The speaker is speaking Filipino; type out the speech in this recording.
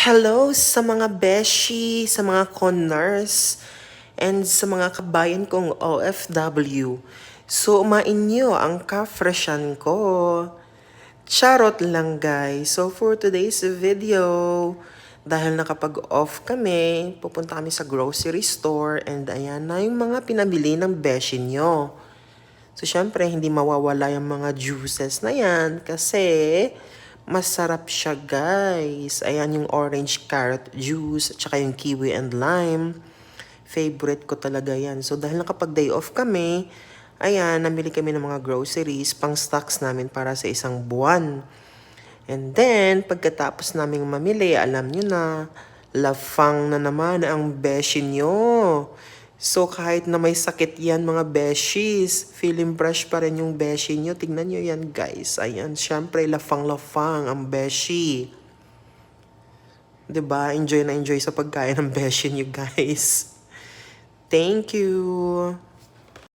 Hello sa mga beshi, sa mga con-nurse, and sa mga kabayan kong OFW. So, umain nyo ang ka-freshan ko. Charot lang guys. So, for today's video, dahil nakapag-off kami, pupunta kami sa grocery store, and ayan na yung mga pinabili ng beshi nyo. So, syempre, hindi mawawala yung mga juices na yan kasi masarap siya, guys. Ayan yung orange carrot juice at saka yung kiwi and lime. Favorite ko talaga yan. So, dahil nakapag-day off kami, ayan, namili kami ng mga groceries, pang stocks namin para sa isang buwan. And then, pagkatapos naming mamili, alam nyo na, lafang na naman ang beshi nyo. So, kahit na may sakit yan mga beshies, feeling fresh pa rin yung beshi nyo. Tignan nyo yan guys. Ayan, syempre, lafang-lafang ang beshi. 'Di ba? Enjoy na enjoy sa pagkain ng beshi nyo guys. Thank you!